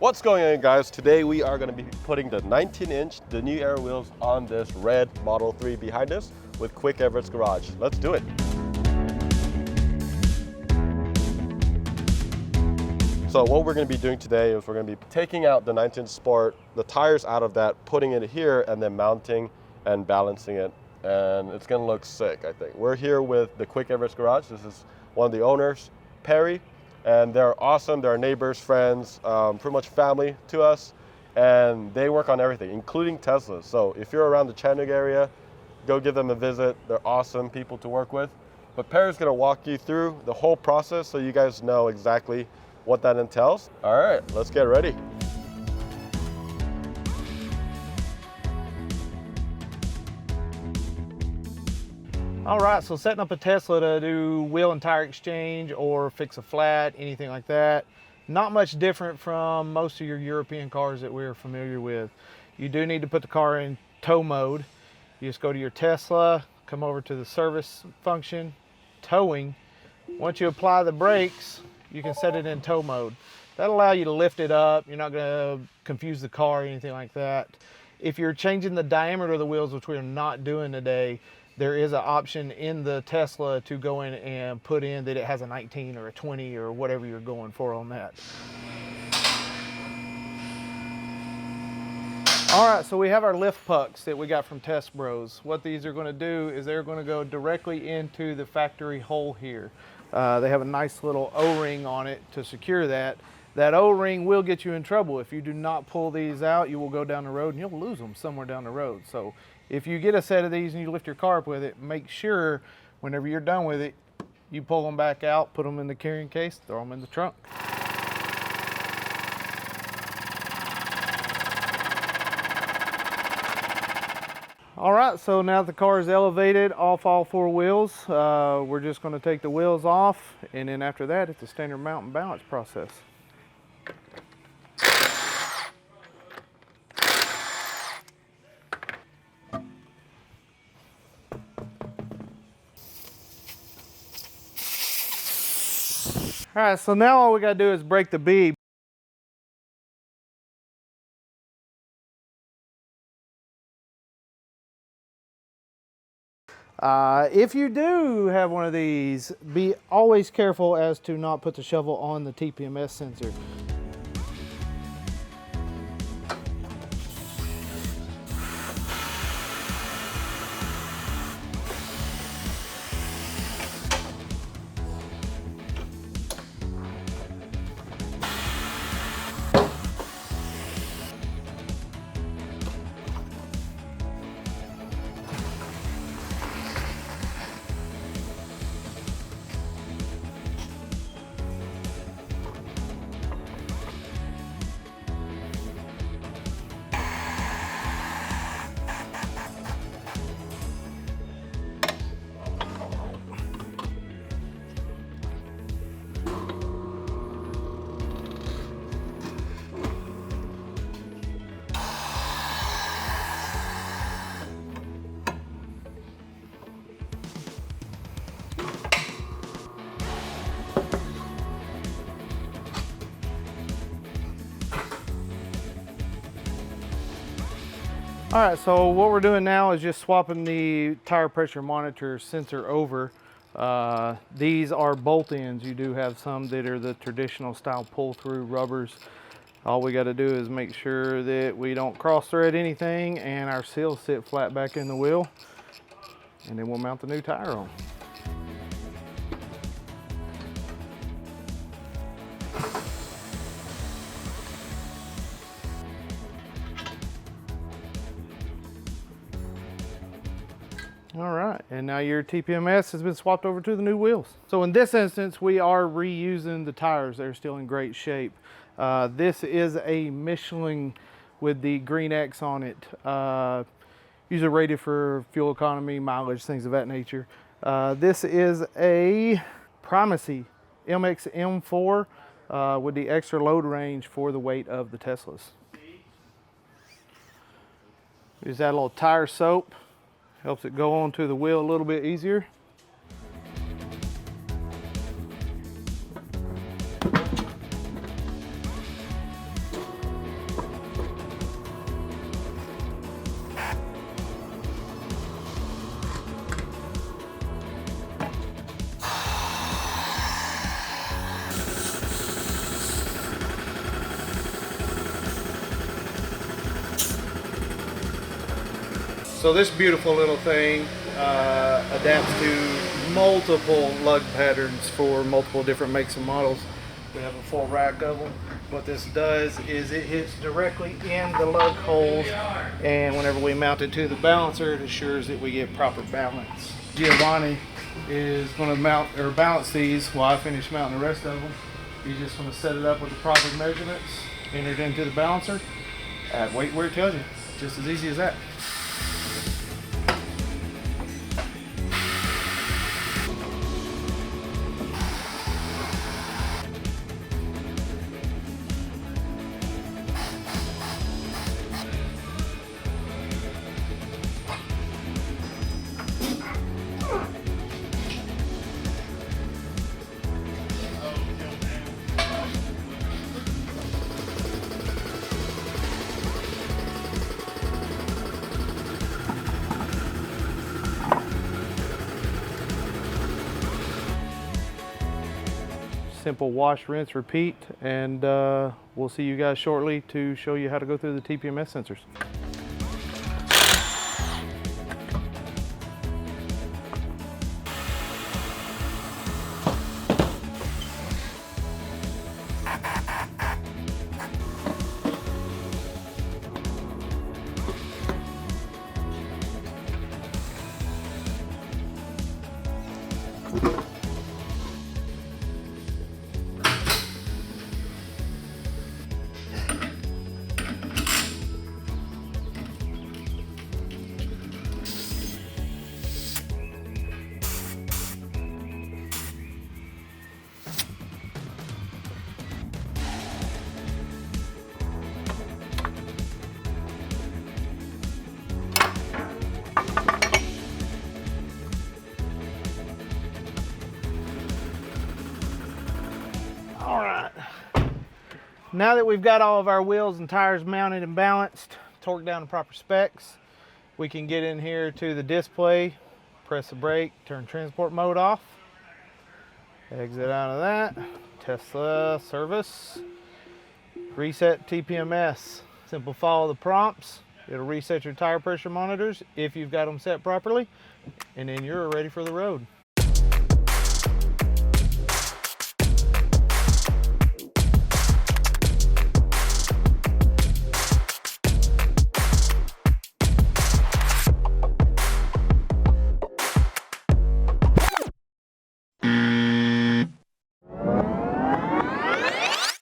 What's going on, guys? Today we are going to be putting the 19-inch, the new Aero wheels on this red Model 3 behind us with Quick Everett's Garage. Let's do it. So what we're going to be doing today is we're going to be taking out the 19-inch Sport, the tires out of that, putting it here, and then mounting and balancing it. And it's going to look sick, I think. We're here with the Quick Everett's Garage. This is one of the owners, Perry. And they're awesome. They're neighbors, friends, pretty much family to us. And they work on everything, including Teslas. So if you're around the Chattanooga area, go give them a visit. They're awesome people to work with. But Perry's gonna walk you through the whole process so you guys know exactly what that entails. All right, let's get ready. All right, so setting up a Tesla to do wheel and tire exchange or fix a flat, anything like that, not much different from most of your European cars that we're familiar with. You do need to put the car in tow mode. You just go to your Tesla, come over to the service function, towing. Once you apply the brakes, you can set it in tow mode. That'll allow you to lift it up. You're not gonna confuse the car or anything like that. If you're changing the diameter of the wheels, which we are not doing today, there is an option in the Tesla to go in and put in that it has a 19 or a 20 or whatever you're going for on that. All right, so we have our lift pucks that we got from Test Bros. What these are going to do is they're going to go directly into the factory hole here. They have a nice little O-ring on it to secure that. That O-ring will get you in trouble. If you do not pull these out, you will go down the road and you'll lose them somewhere down the road. So if you get a set of these and you lift your car up with it, make sure whenever you're done with it, you pull them back out, put them in the carrying case, throw them in the trunk. All right, so now the car is elevated off all four wheels. We're just going to take the wheels off, and then after that, it's a standard mount and balance process. All right, so now all we gotta do is break the bead. If you do have one of these, be always careful as to not put the shovel on the TPMS sensor. All right, so what we're doing now is just swapping the tire pressure monitor sensor over. These are bolt ends. You do have some that are the traditional style pull-through rubbers. All we got to do is make sure that we don't cross-thread anything and our seals sit flat back in the wheel, and then we'll mount the new tire on. All right, and now your TPMS has been swapped over to the new wheels. So in this instance, we are reusing the tires. They're still in great shape. This is a Michelin with the green X on it. Usually rated for fuel economy, mileage, things of that nature. This is a Primacy MX M4 with the extra load range for the weight of the Teslas. Just add a little tire soap. Helps it go onto the wheel a little bit easier. So this beautiful little thing adapts to multiple lug patterns for multiple different makes and models. We have a full rack of them. What this does is it hits directly in the lug holes, and whenever we mount it to the balancer, it assures that we get proper balance. Giovanni is going to mount or balance these while I finish mounting the rest of them. He's just going to set it up with the proper measurements, enter it into the balancer, add weight where it tells you. Just as easy as that. Simple wash, rinse, repeat, and we'll see you guys shortly to show you how to go through the TPMS sensors. All right, now that we've got all of our wheels and tires mounted and balanced, torqued down to proper specs, we can get in here to the display, press the brake, turn transport mode off, exit out of that, Tesla service, reset TPMS. Simple follow the prompts. It'll reset your tire pressure monitors if you've got them set properly, and then you're ready for the road.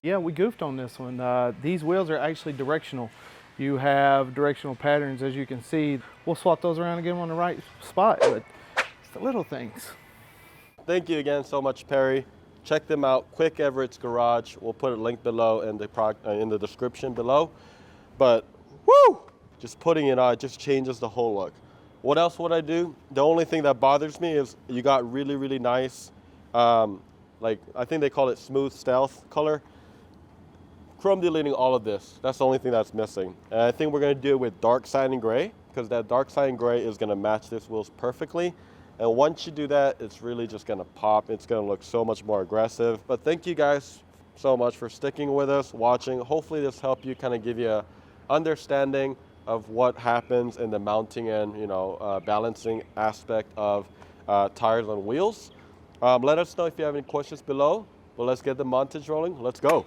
Yeah, we goofed on this one. These wheels are actually directional. You have directional patterns, as you can see. We'll swap those around and get them on the right spot, but it's the little things. Thank you again so much, Perry. Check them out, Quick Everett's Garage. We'll put a link below in the description below. But woo, just putting it on, it just changes the whole look. What else would I do? The only thing that bothers me is you got really, really nice, like I think they call it smooth stealth color. Chrome deleting all of this. That's the only thing that's missing. And I think we're gonna do it with dark cyan gray, because that dark cyan gray is gonna match this wheels perfectly. And once you do that, it's really just gonna pop. It's gonna look so much more aggressive. But thank you guys so much for sticking with us, watching. Hopefully this helped you kind of give you a understanding of what happens in the mounting and balancing aspect of tires on wheels. Let us know if you have any questions below. But let's get the montage rolling. Let's go.